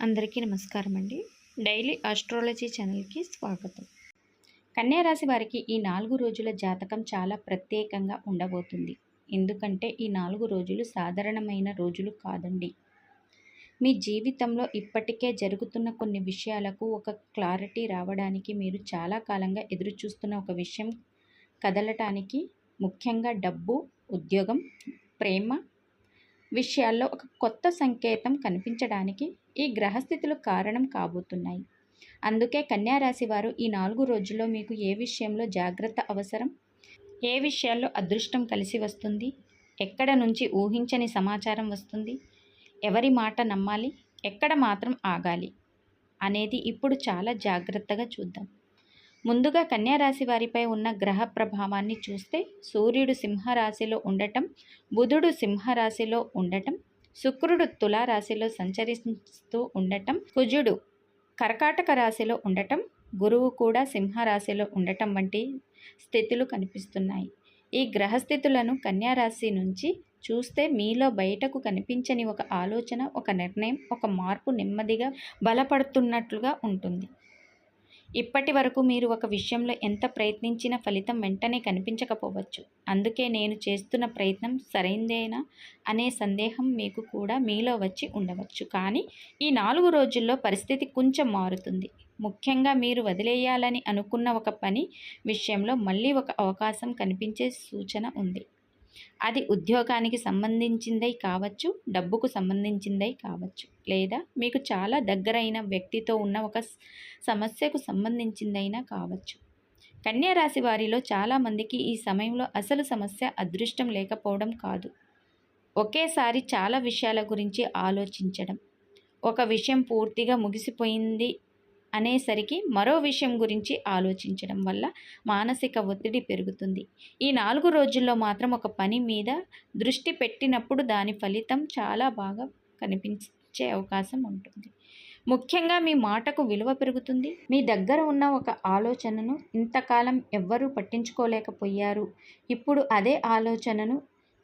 అందరికీ నమస్కారం అండి. డైలీ ఆస్ట్రాలజీ ఛానల్కి స్వాగతం. కన్యా రాశి వారికి ఈ 4 రోజుల జాతకం చాలా ప్రత్యేకంగా ఉండబోతుంది. ఎందుకంటే ఈ 4 రోజులు సాధారణమైన రోజులు కాదండి. మీ జీవితంలో ఇప్పటికే జరుగుతున్న కొన్ని విషయాలకు ఒక క్లారిటీ రావడానికి మీరు చాలా కాలంగా ఎదురుచూస్తున్న ఒక విషయం కదలటానికి, ముఖ్యంగా డబ్బు, ఉద్యోగం, ప్రేమ విషయాల్లో ఒక కొత్త సంకేతం కనిపించడానికి ఈ గ్రహస్థితులు కారణం కాబోతున్నాయి. అందుకే కన్యా రాశి వారు ఈ 4 రోజుల్లో మీకు ఏ విషయంలో జాగ్రత్త అవసరం, ఏ విషయాల్లో అదృష్టం కలిసి వస్తుంది, ఎక్కడ నుంచి ఊహించని సమాచారం వస్తుంది, ఎవరి మాట నమ్మాలి, ఎక్కడ మాత్రం ఆగాలి అనేది ఇప్పుడు చాలా జాగ్రత్తగా చూద్దాం. ముందుగా కన్యా రాశి వారిపై ఉన్న గ్రహ ప్రభావాన్ని చూస్తే సూర్యుడు సింహరాశిలో ఉండటం, బుధుడు సింహరాశిలో ఉండటం, శుక్రుడు తులారాశిలో సంచరిస్తూ ఉండటం, కుజుడు కర్కాటక రాశిలో ఉండటం, గురువు కూడా సింహరాశిలో ఉండటం వంటి స్థితులు కనిపిస్తున్నాయి. ఈ గ్రహస్థితులను కన్యా రాశి నుంచి చూస్తే మీలో బయటకు కనిపించని ఒక ఆలోచన, ఒక నిర్ణయం, ఒక మార్పు నెమ్మదిగా బలపడుతున్నట్లుగా ఉంటుంది. ఇప్పటి వరకు మీరు ఒక విషయంలో ఎంత ప్రయత్నించినా ఫలితం వెంటనే కనిపించకపోవచ్చు. అందుకే నేను చేస్తున్న ప్రయత్నం సరైందేనా అనే సందేహం మీకు కూడా మీలో వచ్చి ఉండవచ్చు. కానీ ఈ 4 రోజుల్లో పరిస్థితి కొంచెం మారుతుంది. ముఖ్యంగా మీరు వదిలేయాలని అనుకున్న ఒక పని విషయంలో మళ్ళీ ఒక అవకాశం కనిపించే సూచన ఉంది. అది ఉద్యోగానికి సంబంధించిందై కావచ్చు, డబ్బుకు సంబంధించిందై కావచ్చు, లేదా మీకు చాలా దగ్గరైన వ్యక్తితో ఉన్న ఒక సమస్యకు సంబంధించిందైనా కావచ్చు. కన్యా రాశి వారిలో చాలామందికి ఈ సమయంలో అసలు సమస్య అదృష్టం లేకపోవడం కాదు, ఒకేసారి చాలా విషయాల గురించి ఆలోచించడం. ఒక విషయం పూర్తిగా ముగిసిపోయింది అనేసరికి మరో విషయం గురించి ఆలోచించడం వల్ల మానసిక ఒత్తిడి పెరుగుతుంది. ఈ 4 రోజుల్లో మాత్రం ఒక పని మీద దృష్టి పెట్టినప్పుడు దాని ఫలితం చాలా బాగా కనిపించే అవకాశం ఉంటుంది. ముఖ్యంగా మీ మాటకు విలువ పెరుగుతుంది. మీ దగ్గర ఉన్న ఒక ఆలోచనను ఇంతకాలం ఎవ్వరూ పట్టించుకోలేకపోయారు. ఇప్పుడు అదే ఆలోచనను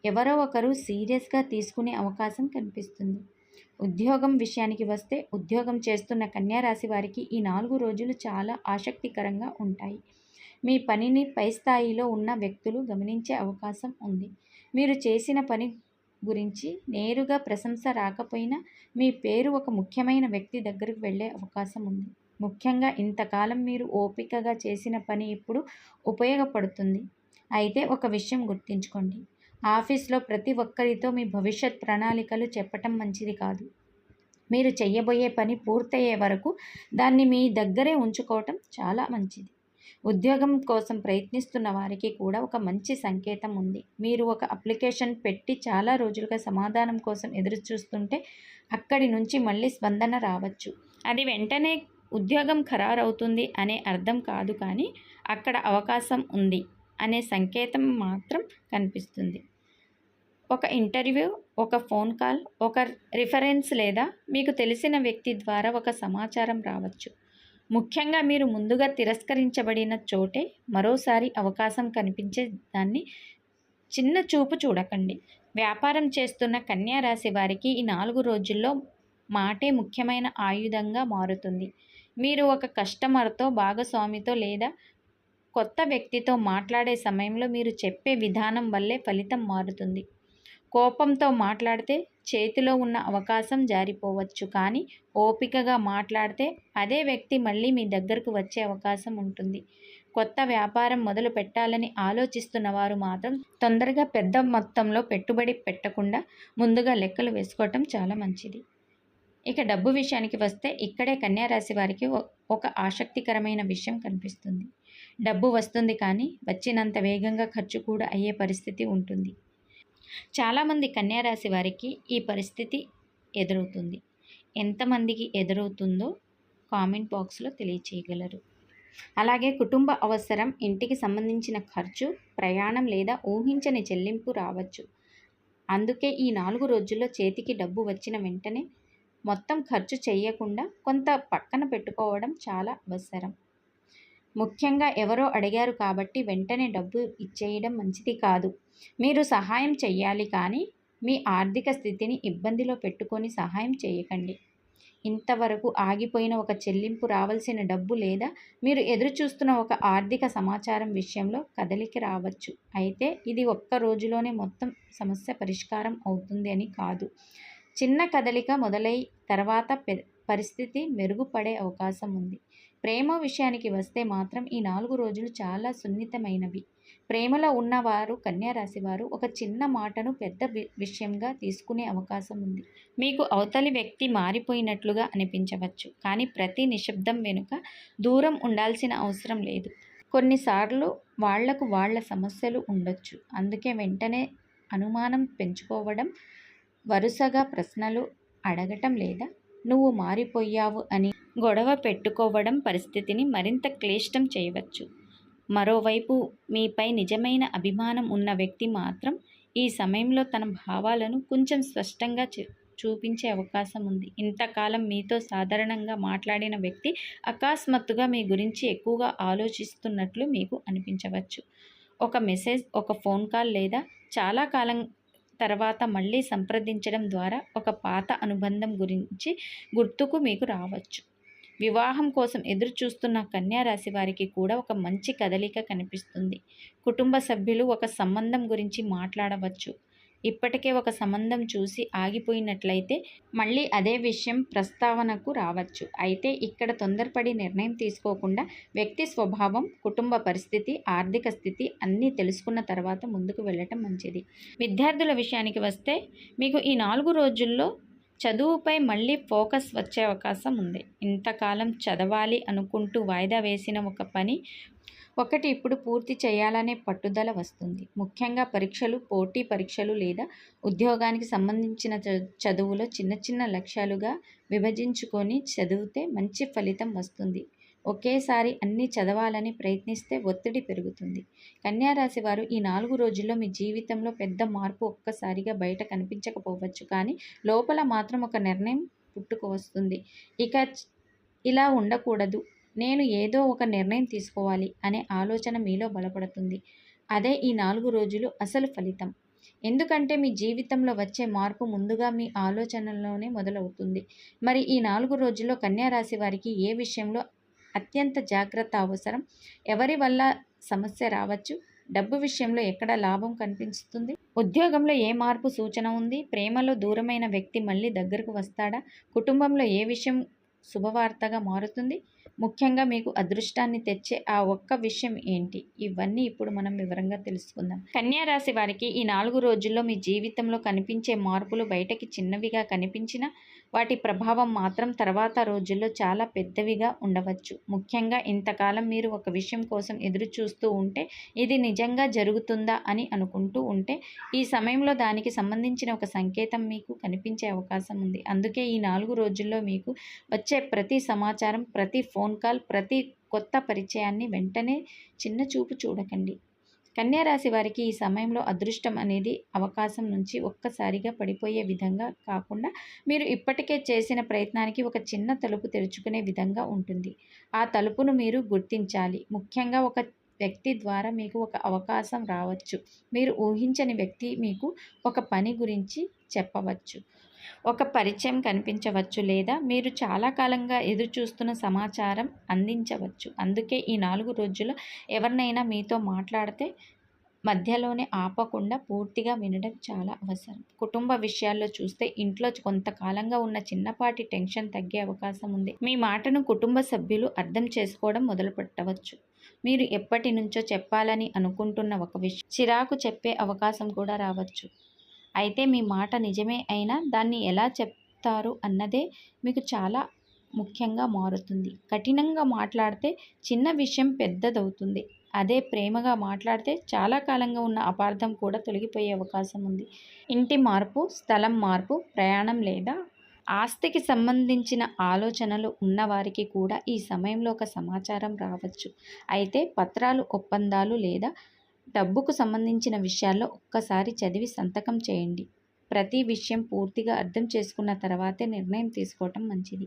ఎవరో ఒకరు సీరియస్గా తీసుకునే అవకాశం కనిపిస్తుంది. ఉద్యోగం విషయానికి వస్తే ఉద్యోగం చేస్తున్న కన్యా రాశి వారికి ఈ 4 రోజులు చాలా ఆసక్తికరంగా ఉంటాయి. మీ పనిని పై స్థాయిలో ఉన్న వ్యక్తులు గమనించే అవకాశం ఉంది. మీరు చేసిన పని గురించి నేరుగా ప్రశంస రాకపోయినా మీ పేరు ఒక ముఖ్యమైన వ్యక్తి దగ్గరకు వెళ్ళే అవకాశం ఉంది. ముఖ్యంగా ఇంతకాలం మీరు ఓపికగా చేసిన పని ఇప్పుడు ఉపయోగపడుతుంది. అయితే ఒక విషయం గుర్తుంచుకోండి, ఆఫీస్లో ప్రతి ఒక్కరితో మీ భవిష్యత్ ప్రణాళికలు చెప్పటం మంచిది కాదు. మీరు చేయబోయే పని పూర్తయ్యే వరకు దాన్ని మీ దగ్గరే ఉంచుకోవటం చాలా మంచిది. ఉద్యోగం కోసం ప్రయత్నిస్తున్న వారికి కూడా ఒక మంచి సంకేతం ఉంది. మీరు ఒక అప్లికేషన్ పెట్టి చాలా రోజులుగా సమాధానం కోసం ఎదురు చూస్తుంటే అక్కడి నుంచి మళ్ళీ స్పందన రావచ్చు. అది వెంటనే ఉద్యోగం ఖరారవుతుంది అనే అర్థం కాదు, కానీ అక్కడ అవకాశం ఉంది అనే సంకేతం మాత్రం కనిపిస్తుంది. ఒక ఇంటర్వ్యూ, ఒక ఫోన్ కాల్, ఒక రిఫరెన్స్ లేదా మీకు తెలిసిన వ్యక్తి ద్వారా ఒక సమాచారం రావచ్చు. ముఖ్యంగా మీరు ముందుగా తిరస్కరించబడిన చోటే మరోసారి అవకాశం కనిపించే దాన్ని చిన్న చూపు చూడకండి. వ్యాపారం చేస్తున్న కన్యా రాశి వారికి ఈ 4 రోజుల్లో మాటే ముఖ్యమైన ఆయుధంగా మారుతుంది. మీరు ఒక కస్టమర్తో, భాగస్వామితో లేదా కొత్త వ్యక్తితో మాట్లాడే సమయంలో మీరు చెప్పే విధానం వల్లే ఫలితం మారుతుంది. కోపంతో మాట్లాడితే చేతిలో ఉన్న అవకాశం జారిపోవచ్చు, కానీ ఓపికగా మాట్లాడితే అదే వ్యక్తి మళ్ళీ మీ దగ్గరకు వచ్చే అవకాశం ఉంటుంది. కొత్త వ్యాపారం మొదలు పెట్టాలని ఆలోచిస్తున్న వారు మాత్రం తొందరగా పెద్ద మొత్తంలో పెట్టుబడి పెట్టకుండా ముందుగా లెక్కలు వేసుకోవటం చాలా మంచిది. ఇక డబ్బు విషయానికి వస్తే ఇక్కడే కన్యా రాశి వారికి ఒక ఆసక్తికరమైన విషయం కనిపిస్తుంది. డబ్బు వస్తుంది, కానీ వచ్చినంత వేగంగా ఖర్చు కూడా అయ్యే పరిస్థితి ఉంటుంది. చాలామంది కన్యా రాశి వారికి ఈ పరిస్థితి ఎదురవుతుంది. ఎంతమందికి ఎదురవుతుందో కామెంట్ బాక్స్లో తెలియచేయగలరు. అలాగే కుటుంబ అవసరం, ఇంటికి సంబంధించిన ఖర్చు, ప్రయాణం లేదా ఊహించని చెల్లింపు రావచ్చు. అందుకే ఈ 4 రోజుల్లో చేతికి డబ్బు వచ్చిన వెంటనే మొత్తం ఖర్చు చేయకుండా కొంత పక్కన పెట్టుకోవడం చాలా అవసరం. ముఖ్యంగా ఎవరో అడిగారు కాబట్టి వెంటనే డబ్బు ఇచ్చేయడం మంచిది కాదు. మీరు సహాయం చెయ్యాలి, కానీ మీ ఆర్థిక స్థితిని ఇబ్బందిలో పెట్టుకొని సహాయం చేయకండి. ఇంతవరకు ఆగిపోయిన ఒక చెల్లింపు, రావాల్సిన డబ్బు లేదా మీరు ఎదురుచూస్తున్న ఒక ఆర్థిక సమాచారం విషయంలో కదలిక రావచ్చు. అయితే ఇది ఒక్క రోజులోనే మొత్తం సమస్య పరిష్కారం అవుతుంది అని కాదు. చిన్న కదలిక మొదలై తర్వాత పరిస్థితి మెరుగుపడే అవకాశం ఉంది. ప్రేమ విషయానికి వస్తే మాత్రం ఈ 4 రోజులు చాలా సున్నితమైనవి. ప్రేమలో ఉన్నవారు, కన్యా రాశి వారు ఒక చిన్న మాటను పెద్ద విషయంగా తీసుకునే అవకాశం ఉంది. మీకు అవతలి వ్యక్తి మారిపోయినట్లుగా అనిపించవచ్చు, కానీ ప్రతి నిశ్శబ్దం వెనుక దూరం ఉండాల్సిన అవసరం లేదు. కొన్నిసార్లు వాళ్లకు వాళ్ళ సమస్యలు ఉండొచ్చు. అందుకే వెంటనే అనుమానం పెంచుకోవడం, వరుసగా ప్రశ్నలు అడగటం లేదా నువ్వు మారిపోయావు అని గొడవ పెట్టుకోవడం పరిస్థితిని మరింత క్లిష్టం చేయవచ్చు. మరోవైపు మీపై నిజమైన అభిమానం ఉన్న వ్యక్తి మాత్రం ఈ సమయంలో తన భావాలను కొంచెం స్పష్టంగా చూపించే అవకాశం ఉంది. ఇంతకాలం మీతో సాధారణంగా మాట్లాడిన వ్యక్తి అకస్మాత్తుగా మీ గురించి ఎక్కువగా ఆలోచిస్తున్నట్లు మీకు అనిపించవచ్చు. ఒక మెసేజ్, ఒక ఫోన్ కాల్ లేదా చాలా కాలం తర్వాత మళ్ళీ సంప్రదించడం ద్వారా ఒక పాత అనుబంధం గురించి గుర్తుకు మీకు రావచ్చు. వివాహం కోసం ఎదురు చూస్తున్న కన్యా రాశి వారికి కూడా ఒక మంచి కదలిక కనిపిస్తుంది. కుటుంబ సభ్యులు ఒక సంబంధం గురించి మాట్లాడవచ్చు. ఇప్పటికే ఒక సంబంధం చూసి ఆగిపోయినట్లయితే మళ్ళీ అదే విషయం ప్రస్తావనకు రావచ్చు. అయితే ఇక్కడ తొందరపడి నిర్ణయం తీసుకోకుండా వ్యక్తి స్వభావం, కుటుంబ పరిస్థితి, ఆర్థిక స్థితి అన్నీ తెలుసుకున్న తర్వాత ముందుకు వెళ్ళటం మంచిది. విద్యార్థుల విషయానికి వస్తే మీకు ఈ 4 రోజుల్లో చదువుపై మళ్ళీ ఫోకస్ వచ్చే అవకాశం ఉంది. ఇంతకాలం చదవాలి అనుకుంటూ వాయిదా వేసిన ఒక పని ఒకటి ఇప్పుడు పూర్తి చేయాలనే పట్టుదల వస్తుంది. ముఖ్యంగా పరీక్షలు, పోటీ పరీక్షలు లేదా ఉద్యోగానికి సంబంధించిన చదువులో చిన్న చిన్న లక్ష్యాలుగా విభజించుకొని చదివితే మంచి ఫలితం వస్తుంది. ఒకేసారి అన్నీ చదవాలని ప్రయత్నిస్తే ఒత్తిడి పెరుగుతుంది. కన్యా రాశి వారు ఈ 4 రోజుల్లో మీ జీవితంలో పెద్ద మార్పు ఒక్కసారిగా బయట కనిపించకపోవచ్చు, కానీ లోపల మాత్రం ఒక నిర్ణయం పుట్టుకు వస్తుంది. ఇక ఇలా ఉండకూడదు, నేను ఏదో ఒక నిర్ణయం తీసుకోవాలి అనే ఆలోచన మీలో బలపడుతుంది. అదే ఈ 4 రోజులు అసలు ఫలితం. ఎందుకంటే మీ జీవితంలో వచ్చే మార్పు ముందుగా మీ ఆలోచనల్లోనే మొదలవుతుంది. మరి ఈ 4 రోజుల్లో కన్యా రాశి వారికి ఏ విషయంలో అత్యంత జాగ్రత్త అవసరం? ఎవరి వల్ల సమస్య రావచ్చు? డబ్బు విషయంలో ఎక్కడ లాభం కనిపిస్తుంది? ఉద్యోగంలో ఏ మార్పు సూచన ఉంది? ప్రేమలో దూరమైన వ్యక్తి మళ్ళీ దగ్గరకు వస్తాడా? కుటుంబంలో ఏ విషయం శుభవార్తగా మారుతుంది? ముఖ్యంగా మీకు అదృష్టాన్ని తెచ్చే ఆ ఒక్క విషయం ఏంటి? ఇవన్నీ ఇప్పుడు మనం వివరంగా తెలుసుకుందాం. కన్యా రాశి వారికి ఈ 4 రోజుల్లో మీ జీవితంలో కనిపించే మార్పులు బయటకి చిన్నవిగా కనిపించినా వాటి ప్రభావం మాత్రం తర్వాత రోజుల్లో చాలా పెద్దవిగా ఉండవచ్చు. ముఖ్యంగా ఇంతకాలం మీరు ఒక విషయం కోసం ఎదురు చూస్తూ ఉంటే, ఇది నిజంగా జరుగుతుందా అని అనుకుంటూ ఉంటే, ఈ సమయంలో దానికి సంబంధించిన ఒక సంకేతం మీకు కనిపించే అవకాశం ఉంది. అందుకే ఈ 4 రోజుల్లో మీకు వచ్చే ప్రతి సమాచారం, ప్రతి ఫోన్ కాల్, ప్రతి కొత్త పరిచయాన్ని వెంటనే చిన్న చూపు చూడకండి. కన్యా రాశి వారికి ఈ సమయంలో అదృష్టం అనేది అవకాశం నుంచి ఒక్కసారిగా పడిపోయే విధంగా కాకుండా, మీరు ఇప్పటికే చేసిన ప్రయత్నానికి ఒక చిన్న తలుపు తెరుచుకునే విధంగా ఉంటుంది. ఆ తలుపును మీరు గుర్తించాలి. ముఖ్యంగా ఒక వ్యక్తి ద్వారా మీకు ఒక అవకాశం రావచ్చు. మీరు ఊహించని వ్యక్తి మీకు ఒక పని గురించి చెప్పవచ్చు. ఒక పరిచయం కనిపించవచ్చు, లేదా మీరు చాలా కాలంగా ఎదురు చూస్తున్న సమాచారం అందించవచ్చు. అందుకే ఈ 4 రోజుల్లో ఎవరినైనా మీతో మాట్లాడితే మధ్యలోనే ఆపకుండా పూర్తిగా వినడం చాలా అవసరం. కుటుంబ విషయాల్లో చూస్తే ఇంట్లో కొంతకాలంగా ఉన్న చిన్నపాటి టెన్షన్ తగ్గే అవకాశం ఉంది. మీ మాటను కుటుంబ సభ్యులు అర్థం చేసుకోవడం మొదలుపెట్టవచ్చు. మీరు ఎప్పటి నుంచో చెప్పాలని అనుకుంటున్న ఒక విషయం చిరాకు చెప్పే అవకాశం కూడా రావచ్చు. అయితే మీ మాట నిజమే అయినా దాన్ని ఎలా చెప్తారు అన్నదే మీకు చాలా ముఖ్యంగా మారుతుంది. కఠినంగా మాట్లాడితే చిన్న విషయం పెద్దదవుతుంది. అదే ప్రేమగా మాట్లాడితే చాలా కాలంగా ఉన్న అపార్థం కూడా తొలగిపోయే అవకాశం ఉంది. ఇంటి మార్పు, స్థలం మార్పు, ప్రయాణం లేదా ఆస్తికి సంబంధించిన ఆలోచనలు ఉన్నవారికి కూడా ఈ సమయంలో ఒక సమాచారం రావచ్చు. అయితే పత్రాలు, ఒప్పందాలు లేదా డబ్బుకు సంబంధించిన విషయాల్లో ఒక్కసారి చదివి సంతకం చేయండి. ప్రతి విషయం పూర్తిగా అర్థం చేసుకున్న తర్వాతే నిర్ణయం తీసుకోవటం మంచిది.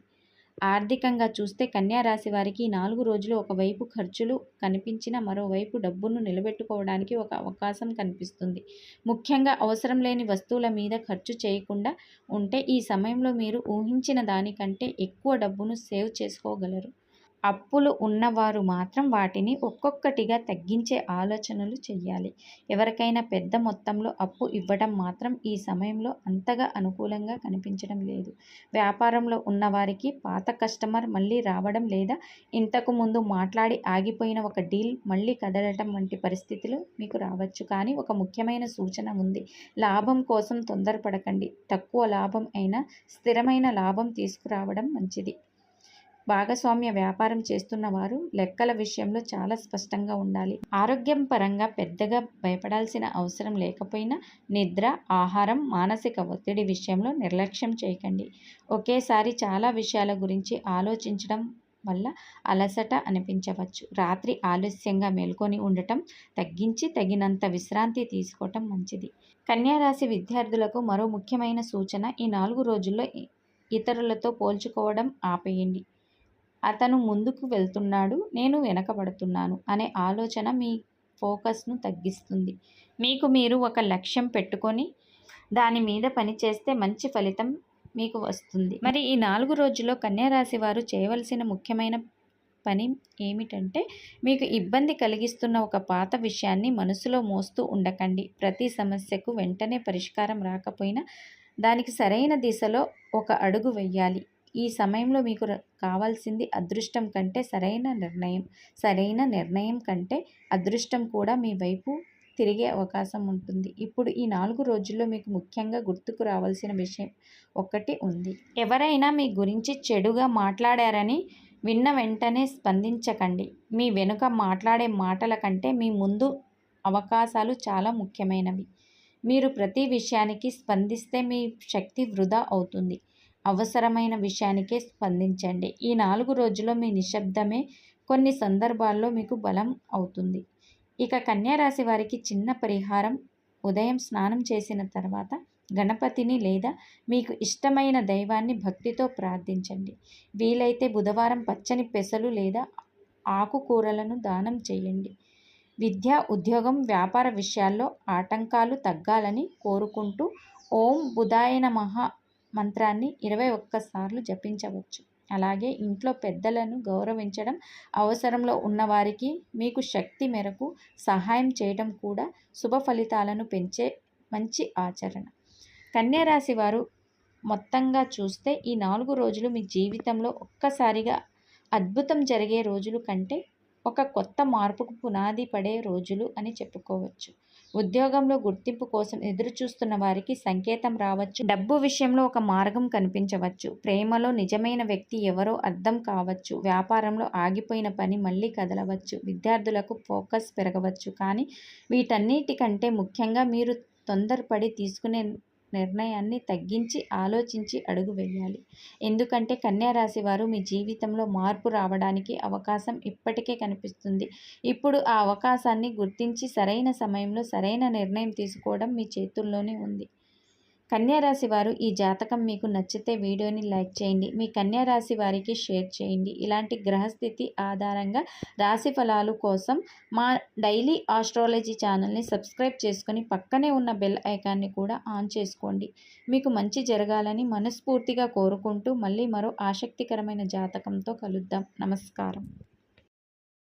ఆర్థికంగా చూస్తే కన్యా రాశి వారికి ఈ 4 రోజులు ఒకవైపు ఖర్చులు కనిపించినా మరోవైపు డబ్బును నిలబెట్టుకోవడానికి ఒక అవకాశం కనిపిస్తుంది. ముఖ్యంగా అవసరం లేని వస్తువుల మీద ఖర్చు చేయకుండా ఉంటే ఈ సమయంలో మీరు ఊహించిన దానికంటే ఎక్కువ డబ్బును సేవ్ చేసుకోగలరు. అప్పులు ఉన్నవారు మాత్రం వాటిని ఒక్కొక్కటిగా తగ్గించే ఆలోచనలు చేయాలి. ఎవరికైనా పెద్ద మొత్తంలో అప్పు ఇవ్వడం మాత్రం ఈ సమయంలో అంతగా అనుకూలంగా కనిపించడం లేదు. వ్యాపారంలో ఉన్నవారికి పాత కస్టమర్ మళ్ళీ రావడం లేదా ఇంతకు ముందు మాట్లాడి ఆగిపోయిన ఒక డీల్ మళ్ళీ కదలటం వంటి పరిస్థితులు మీకు రావచ్చు. కానీ ఒక ముఖ్యమైన సూచన ఉంది. లాభం కోసం తొందరపడకండి. తక్కువ లాభం అయినా స్థిరమైన లాభం తీసుకురావడం మంచిది. భాగస్వామ్య వ్యాపారం చేస్తున్న వారు లెక్కల విషయంలో చాలా స్పష్టంగా ఉండాలి. ఆరోగ్యం పరంగా పెద్దగా భయపడాల్సిన అవసరం లేకపోయినా నిద్ర, ఆహారం, మానసిక ఒత్తిడి విషయంలో నిర్లక్ష్యం చేయకండి. ఒకేసారి చాలా విషయాల గురించి ఆలోచించడం వల్ల అలసట అనిపించవచ్చు. రాత్రి ఆలస్యంగా మేల్కొని ఉండటం తగ్గించి తగినంత విశ్రాంతి తీసుకోవటం మంచిది. కన్యా రాశి విద్యార్థులకు మరో ముఖ్యమైన సూచన, ఈ 4 రోజుల్లో ఇతరులతో పోల్చుకోవడం ఆపేయండి. అతను ముందుకు వెళ్తున్నాడు, నేను వెనకబడుతున్నాను అనే ఆలోచన మీ ఫోకస్ను తగ్గిస్తుంది. మీకు మీరు ఒక లక్ష్యం పెట్టుకొని దాని మీద పనిచేస్తే మంచి ఫలితం మీకు వస్తుంది. మరి ఈ 4 రోజుల్లో కన్యా రాశి వారు చేయవలసిన ముఖ్యమైన పని ఏమిటంటే, మీకు ఇబ్బంది కలిగిస్తున్న ఒక పాత విషయాన్ని మనసులో మోస్తూ ఉండకండి. ప్రతి సమస్యకు వెంటనే పరిష్కారం రాకపోయినా దానికి సరైన దిశలో ఒక అడుగు వెయ్యాలి. ఈ సమయంలో మీకు కావాల్సింది అదృష్టం కంటే సరైన నిర్ణయం కంటే అదృష్టం కూడా మీ వైపు తిరిగే అవకాశం ఉంటుంది. ఇప్పుడు ఈ 4 రోజుల్లో మీకు ముఖ్యంగా గుర్తుకు రావాల్సిన విషయం ఒకటి ఉంది. ఎవరైనా మీ గురించి చెడుగా మాట్లాడారని విన్న వెంటనే స్పందించకండి. మీ వెనుక మాట్లాడే మాటల కంటే మీ ముందు అవకాశాలు చాలా ముఖ్యమైనవి. మీరు ప్రతి విషయానికి స్పందిస్తే మీ శక్తి వృధా అవుతుంది. అవసరమైన విషయానికే స్పందించండి. ఈ 4 రోజుల్లో మీ నిశ్శబ్దమే కొన్ని సందర్భాల్లో మీకు బలం అవుతుంది. ఇక కన్యా రాశి వారికి చిన్న పరిహారం, ఉదయం స్నానం చేసిన తర్వాత గణపతిని లేదా మీకు ఇష్టమైన దైవాన్ని భక్తితో ప్రార్థించండి. వీలైతే బుధవారం పచ్చని పెసలు లేదా ఆకుకూరలను దానం చేయండి. విద్య, ఉద్యోగం, వ్యాపార విషయాల్లో ఆటంకాలు తగ్గాలని కోరుకుంటూ ఓం బుధాయ నమః మంత్రాన్ని 21 సార్లు జపించవచ్చు. అలాగే ఇంట్లో పెద్దలను గౌరవించడం, అవసరంలో ఉన్నవారికి మీకు శక్తి మేరకు సహాయం చేయడం కూడా శుభ ఫలితాలను పెంచే మంచి ఆచరణ. కన్యా రాశి వారు మొత్తంగా చూస్తే ఈ 4 రోజులు మీ జీవితంలో ఒక్కసారిగా అద్భుతం జరిగే రోజులు కంటే ఒక కొత్త మార్పుకు పునాది పడే రోజులు అని చెప్పుకోవచ్చు. ఉద్యోగంలో గుర్తింపు కోసం ఎదురుచూస్తున్న వారికి సంకేతం రావచ్చు. డబ్బు విషయంలో ఒక మార్గం కనిపించవచ్చు. ప్రేమలో నిజమైన వ్యక్తి ఎవరో అర్థం కావచ్చు. వ్యాపారంలో ఆగిపోయిన పని మళ్ళీ కదలవచ్చు. విద్యార్థులకు ఫోకస్ పెరగవచ్చు. కానీ వీటన్నిటికంటే ముఖ్యంగా మీరు తొందరపడి తీసుకునే నిర్ణయాన్ని తగ్గించి ఆలోచించి అడుగు వేయాలి. ఎందుకంటే కన్యా రాశి వారు మీ జీవితంలో మార్పు రావడానికి అవకాశం ఇప్పటికే కనిపిస్తుంది. ఇప్పుడు ఆ అవకాశాన్ని గుర్తించి సరైన సమయంలో సరైన నిర్ణయం తీసుకోవడం మీ చేతుల్లోనే ఉంది. కన్యా రాశి వారు ఈ జాతకం మీకు నచ్చితే వీడియోని లైక్ చేయండి. మీ కన్యా రాశి వారికి షేర్ చేయండి. ఇలాంటి గ్రహస్థితి ఆధారంగా రాశి ఫలాలు కోసం మా డైలీ ఆస్ట్రాలజీ ఛానల్ని సబ్స్క్రైబ్ చేసుకొని పక్కనే ఉన్న బెల్ ఐకాన్ని కూడా ఆన్ చేసుకోండి. మీకు మంచి జరగాలని మనస్ఫూర్తిగా కోరుకుంటూ మళ్ళీ మరో ఆసక్తికరమైన జాతకంతో కలుద్దాం. నమస్కారం.